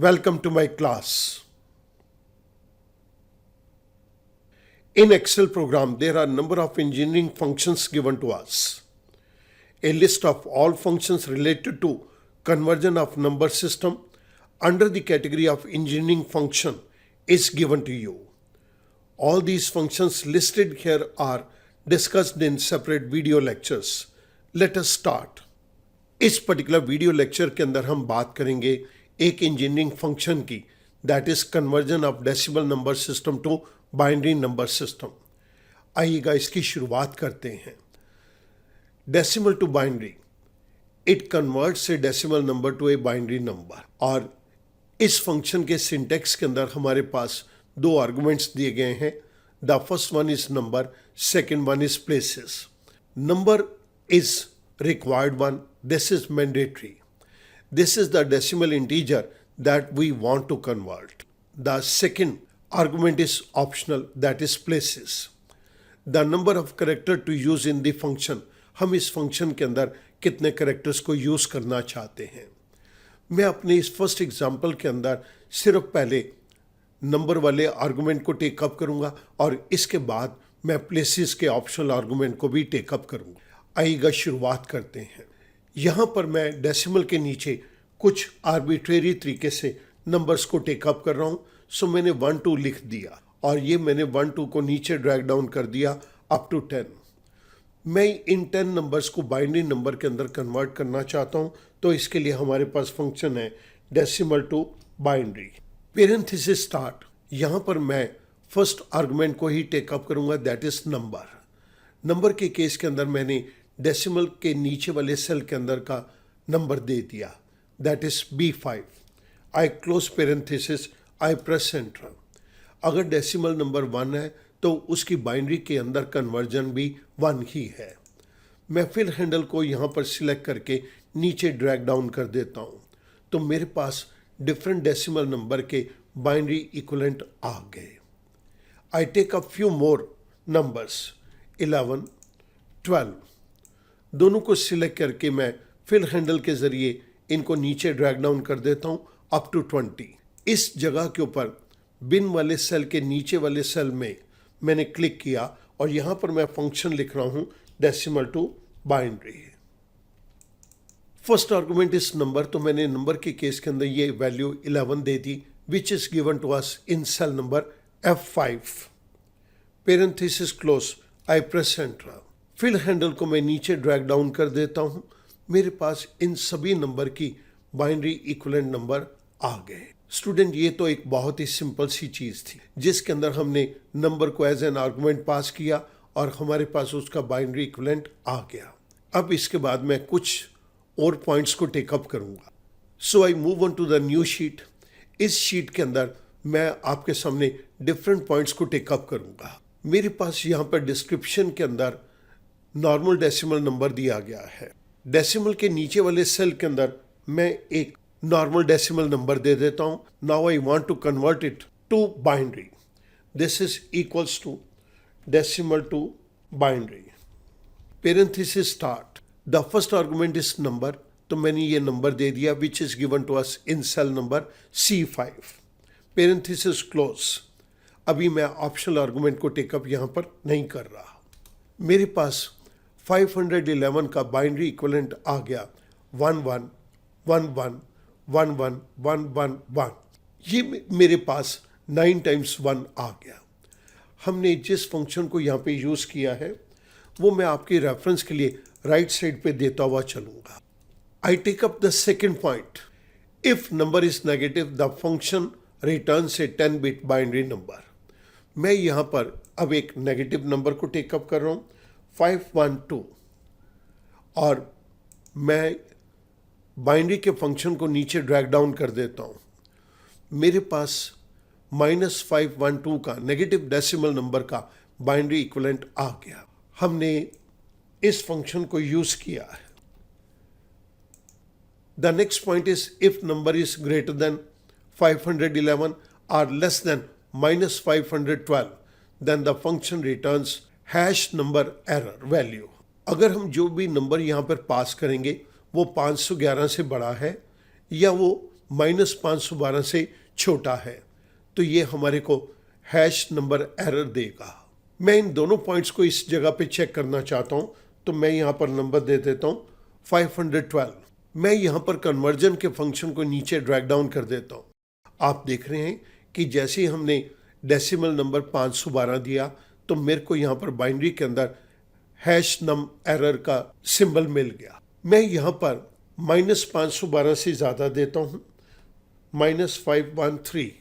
Welcome to my class. In Excel program, there are a number of engineering functions given to us. A list of all functions related to conversion of number system under the category of engineering function is given to you. All these functions listed here are discussed in separate video lectures. Let us start. इस particular video lecture के अंदर हम बात करेंगे एक engineering function की, that is conversion of decimal number system to binary number system. आइएगा इसकी शुरुआत करते हैं। Decimal to binary, it converts a decimal number to a binary number. और इस फंक्शन के सिंटेक्स के अंदर हमारे पास दो आर्गुमेंट्स दिए गए हैं। The first one is number, second one is places. Number is required one, this is mandatory. This is the decimal integer that we want to convert. The second argument is optional, that is places. The number of character to use in the function, हम इस function के अंदर कितने characters को use करना चाहते हैं। मैं अपने इस फर्स्ट एग्जांपल के अंदर सिर्फ पहले नंबर वाले आर्गुमेंट को टेकअप करूंगा और इसके बाद मैं प्लेसेस के ऑप्शनल आर्गुमेंट को भी टेकअप करूंगा। आइएगा शुरुआत करते हैं। यहाँ पर मैं डेसिमल के नीचे कुछ आर्बिट्रेरी तरीके से नंबर्स को टेकअप कर रहा हूँ। सो मैंने 1 2 लिख दिया और ये मैंने 1 2 को नीचे ड्रैग डाउन कर दिया अप टू 10। मैं इन 10 नंबर्स को बाइनरी नंबर के अंदर कन्वर्ट करना चाहता हूँ, तो इसके लिए हमारे पास फंक्शन है decimal to binary. Parenthesis start, यहाँ पर मैं फर्स्ट आर्गुमेंट को ही टेकअप करूँगा, दैट इज नंबर। नंबर के केस के अंदर मैंने डेसिमल के नीचे वाले सेल के अंदर का नंबर दे दिया, that is B5। I close parenthesis, I press enter. अगर डेसिमल नंबर 1 है तो उसकी बाइनरी के अंदर कन्वर्जन भी 1 ही है। मैं फिल हैंडल को यहाँ पर सिलेक्ट करके नीचे ड्रैग डाउन कर देता हूँ, तो मेरे पास डिफरेंट डेसिमल नंबर के बाइनरी इक्विवेलेंट आ गए। I take a few more numbers, 11, 12, दोनों को सिलेक्ट करके मैं फिल हैंडल के ज़रिए इनको नीचे ड्रैग डाउन कर देता हूँ अप टू 20। इस जगह के ऊपर बिन वाले सेल के नीचे वाले सेल में मैंने क्लिक किया और यहाँ पर मैं फंक्शन लिख रहा हूँ decimal to binary. First argument is number, तो मैंने नंबर के केस के अंदर ये वैल्यू 11 दे दी, which is given to us in cell number F5। Parenthesis close, I press enter. Fill handle को मैं नीचे ड्रैग डाउन कर देता हूँ। मेरे पास इन सभी नंबर की बाइनरी इक्विवेलेंट नंबर आ गए। स्टूडेंट, ये तो एक बहुत ही सिंपल सी चीज़ थी जिसके अंदर हमने नंबर को एज एन आर्गुमेंट पास किया और हमारे पास उसका बाइनरी इक्विवेलेंट आ गया। अब इसके बाद मैं कुछ और पॉइंट्स को टेकअप करूँगा। So I move on to the new sheet. इस शीट के अंदर मैं आपके सामने डिफरेंट पॉइंट्स को टेकअप करूँगा। मेरे पास यहाँ पर डिस्क्रिप्शन के अंदर नॉर्मल डेसिमल नंबर दिया गया है। डेसिमल के नीचे वाले सेल के अंदर मैं एक नॉर्मल डेसिमल नंबर दे देता हूँ। Now I want to convert it to binary. This is equals to decimal to binary. Parenthesis start, the first argument is number, तो मैंने ये नंबर दे दिया which is given to us in cell number C5। Parenthesis close. अभी मैं optional argument को take up यहाँ पर नहीं कर रहा। मेरे पास 511 का बाइनरी इक्विवेलेंट आ गया, 1 1 1 1 1 1 1 1 1। ये मेरे पास 9 टाइम्स 1 आ गया। हमने जिस फंक्शन को यहाँ पे यूज़ किया है वो मैं आपके रेफरेंस के लिए राइट साइड पे देता हुआ चलूँगा। I take up the second point, if number is negative the function returns a 10 bit binary number. मैं यहाँ पर अब एक नेगेटिव नंबर को टेकअप कर रहा हूँ, 512, और मैं बाइनरी के फंक्शन को नीचे ड्रैग डाउन कर देता हूँ। मेरे पास -512 का नेगेटिव डेसिमल नंबर का बाइनरी इक्विवेलेंट आ गया। हमने इस फंक्शन को यूज़ किया है। The next point is if number is greater than 511 और less than -512 then the function returns hash number error value। अगर हम जो भी नंबर यहाँ पर पास करेंगे वो 511 से बड़ा है या वो -512 से छोटा है, तो ये हमारे को हैश नंबर एरर देगा। मैं इन दोनों पॉइंट्स को इस जगह पे चेक करना चाहता हूँ, तो मैं यहाँ पर नंबर दे देता हूँ 512। मैं यहाँ पर कन्वर्जन के फंक्शन को नीचे ड्रैग डाउन कर देता हूँ। आप देख रहे हैं कि जैसे ही हमने डेसिमल नंबर 512 दिया तो मेरे को यहाँ पर बाइनरी के अंदर हैश नम एरर का सिंबल मिल गया। मैं यहाँ पर -512 से ज़्यादा देता हूँ, -513,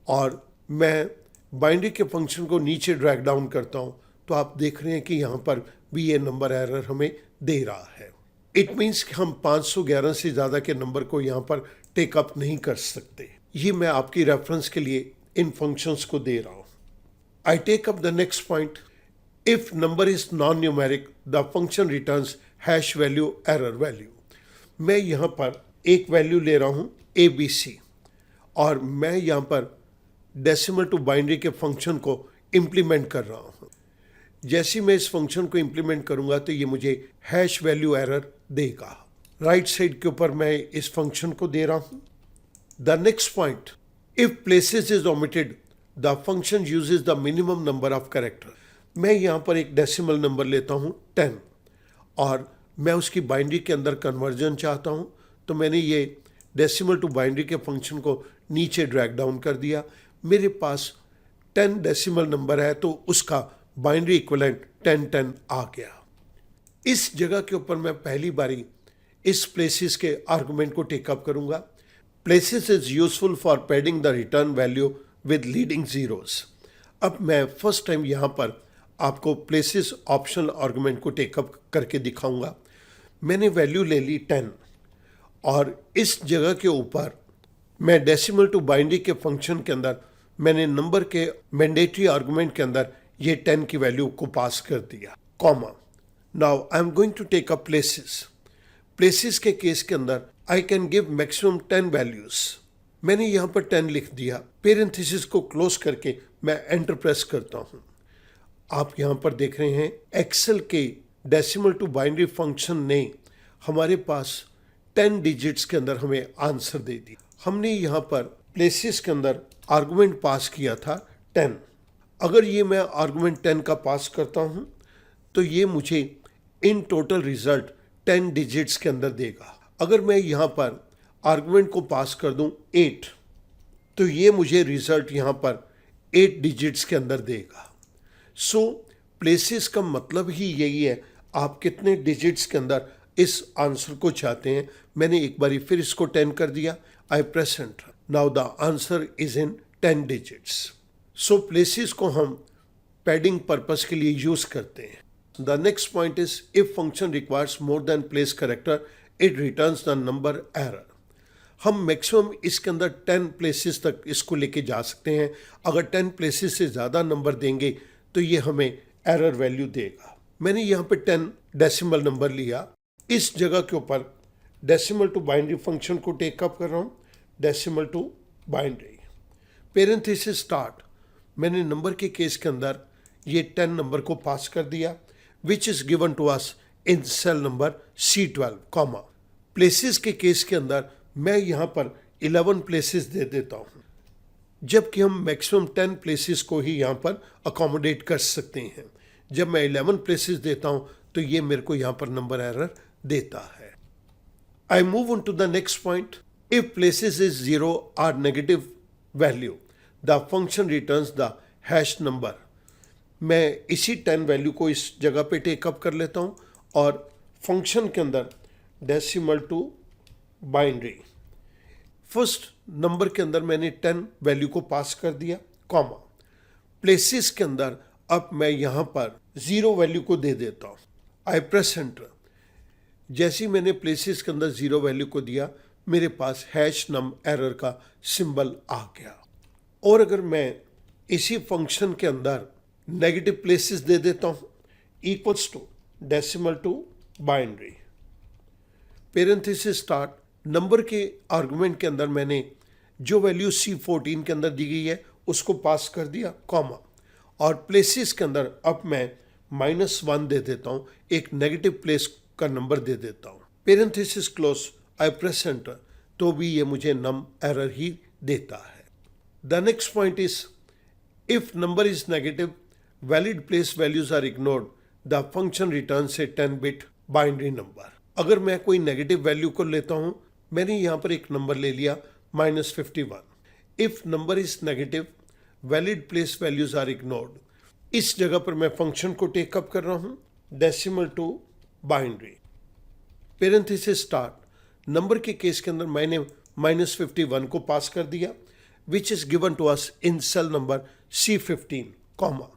और मैं बाइनरी के फंक्शन को नीचे ड्रैग डाउन करता हूँ, तो आप देख रहे हैं कि यहाँ पर भी ये नंबर एरर हमें दे रहा है। इट मीन्स कि हम 511 से ज़्यादा के नंबर को यहाँ पर टेकअप नहीं कर सकते। ये मैं आपकी रेफरेंस के लिए इन फंक्शंस को दे रहा हूँ। I take up the next point. If number is non numeric the function returns hash value error value. मैं यहाँ पर एक वैल्यू ले रहा हूँ ABC, और मैं यहाँ पर डेसिमल टू बाइनरी के फंक्शन को इम्प्लीमेंट कर रहा हूँ। जैसे ही मैं इस फंक्शन को इम्प्लीमेंट करूँगा तो ये मुझे हैश वैल्यू एरर देगा। राइट साइड के ऊपर मैं इस फंक्शन को दे रहा हूँ। The next point, if places is omitted the function uses the minimum number of character. मैं यहाँ पर एक डेसिमल नंबर लेता हूँ 10, और मैं उसकी बाइनरी के अंदर कन्वर्जन चाहता हूँ, तो मैंने ये डेसिमल टू बाइनरी के फंक्शन को नीचे ड्रैग डाउन कर दिया। मेरे पास 10 डेसिमल नंबर है, तो उसका बाइनरी इक्विवेलेंट 1010 आ गया। इस जगह के ऊपर मैं पहली बारी इस प्लेसेस के आर्गुमेंट को टेकअप करूंगा। Places is useful for padding the return value with leading zeros. अब मैं फर्स्ट टाइम यहाँ पर आपको प्लेसेस ऑप्शनल आर्गुमेंट को टेकअप करके दिखाऊंगा। मैंने वैल्यू ले ली 10, और इस जगह के ऊपर मैं डेसिमल टू बाइनरी के फंक्शन के अंदर मैंने नंबर के मैंडेटरी आर्गुमेंट के अंदर ये 10 की वैल्यू को पास कर दिया, comma. Now I am going to take up places. Places के केस के अंदर I can give maximum 10 values. मैंने यहाँ पर 10 लिख दिया। पेरेंथेसिस को क्लोज करके मैं एंटर प्रेस करता हूँ। आप यहाँ पर देख रहे हैं एक्सेल के डेसिमल टू बाइनरी फंक्शन ने हमारे पास 10 डिजिट्स के अंदर हमें आंसर दे दी। हमने यहाँ पर प्लेसेस के अंदर आर्गुमेंट पास किया था 10। अगर ये मैं आर्गुमेंट 10 का पास करता हूँ तो ये मुझे इन टोटल रिजल्ट 10 डिजिट्स के अंदर देगा। अगर मैं यहाँ पर आर्गुमेंट को पास कर दूँ 8, तो ये मुझे रिजल्ट यहाँ पर 8 डिजिट्स के अंदर देगा। सो प्लेसेस का मतलब ही यही है, आप कितने डिजिट्स के अंदर इस आंसर को चाहते हैं। मैंने एक बारी फिर इसको 10 कर दिया। आई press enter. Now the answer is in 10 digits. So places को हम पैडिंग पर्पस के लिए यूज करते हैं। The next point is if function requires more than place character it returns the number error. हम मैक्सिमम इसके अंदर 10 प्लेसेस तक इसको लेके जा सकते हैं। अगर 10 प्लेसेस से ज़्यादा नंबर देंगे तो ये हमें एरर वैल्यू देगा। मैंने यहाँ पे 10 डेसिमल नंबर लिया। इस जगह के ऊपर डेसिमल टू बाइनरी फंक्शन को टेकअप कर रहा हूँ। Decimal to binary parenthesis start. मैंने नंबर के केस के अंदर ये 10 नंबर को पास कर दिया, which is given to us in cell number C12, comma. Places के केस के अंदर मैं यहाँ पर 11 प्लेसेस दे देता हूँ, जबकि हम मैक्सिमम 10 प्लेसेस को ही यहाँ पर अकोमोडेट कर सकते हैं। जब मैं 11 प्लेसेस देता हूँ तो ये मेरे को यहाँ पर नंबर एरर देता है। I move on to the next point. If places is 0 or negative value the function returns the hash number. मैं इसी 10 वैल्यू को इस जगह पे टेकअप कर लेता हूँ और फंक्शन के अंदर decimal to binary first number के अंदर मैंने 10 वैल्यू को पास कर दिया, कॉमा। प्लेसेस के अंदर अब मैं यहाँ पर 0 वैल्यू को दे देता हूँ। आई प्रेस एंटर। जैसे ही मैंने प्लेसेस के अंदर 0 वैल्यू को दिया, मेरे पास हैश नम एरर का सिंबल आ गया। और अगर मैं इसी फंक्शन के अंदर नेगेटिव प्लेसेस दे देता हूँ, equals to decimal to binary parenthesis start. Number के आर्गुमेंट के अंदर मैंने जो वैल्यू C14 के अंदर दी गई है उसको पास कर दिया, कॉमा। और प्लेसेस के अंदर अब मैं -1 दे देता हूँ, एक नेगेटिव प्लेस का नंबर दे देता हूँ। Parenthesis close. I press enter. तो भी ये मुझे नम एरर ही देता है। The next point is if number is negative, valid place values are ignored, the function returns a 10-bit binary number. अगर मैं कोई नेगेटिव वैल्यू को लेता हूं, मैंने यहां पर एक नंबर ले लिया -51। If number is negative, valid place values are ignored, इस जगह पर मैं फंक्शन को टेकअप कर रहा हूं decimal to binary. Parenthesis start, number के केस के अंदर मैंने -51 को पास कर दिया which is given to us in cell number C15, comma,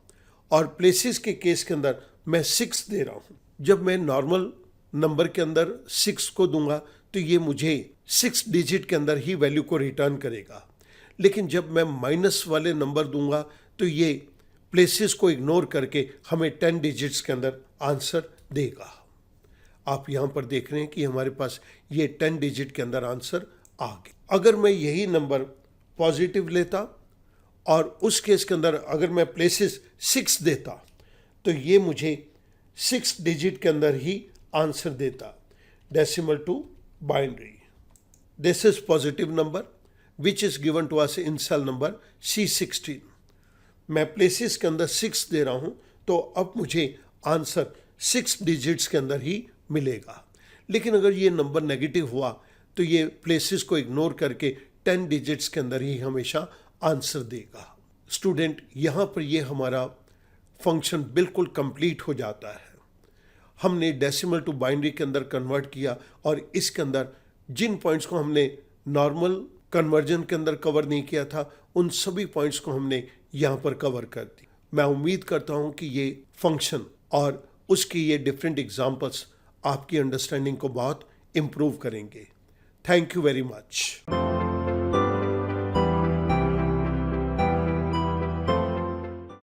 और प्लेसेस के केस के अंदर मैं 6 दे रहा हूं। जब मैं नॉर्मल नंबर के अंदर 6 को दूंगा तो ये मुझे 6 डिजिट के अंदर ही वैल्यू को रिटर्न करेगा, लेकिन जब मैं माइनस वाले नंबर दूंगा तो ये प्लेसेस को इग्नोर करके हमें 10 डिजिट्स के अंदर आंसर देगा। आप यहां पर देख रहे हैं कि हमारे पास ये 10 डिजिट के अंदर आंसर आ गया। अगर मैं यही नंबर पॉजिटिव लेता और उस केस के अंदर अगर मैं प्लेसेस 6 देता तो ये मुझे 6 डिजिट के अंदर ही आंसर देता decimal to binary. This is positive number which is given to us in cell number C16। मैं प्लेसेस के अंदर 6 दे रहा हूं तो अब मुझे आंसर 6 डिजिट्स के अंदर ही मिलेगा। लेकिन अगर ये नंबर नेगेटिव हुआ तो ये प्लेसेस को इग्नोर करके 10 डिजिट्स के अंदर ही हमेशा आंसर देगा। स्टूडेंट, यहाँ पर ये हमारा फंक्शन बिल्कुल कंप्लीट हो जाता है। हमने डेसिमल टू बाइनरी के अंदर कन्वर्ट किया और इसके अंदर जिन पॉइंट्स को हमने नॉर्मल कन्वर्जन के अंदर कवर नहीं किया था उन सभी पॉइंट्स को हमने यहाँ पर कवर कर दी। मैं उम्मीद करता हूँ कि ये फंक्शन और उसकी ये डिफरेंट एग्जाम्पल्स आपकी अंडरस्टैंडिंग को बहुत इम्प्रूव करेंगे। Thank you very much.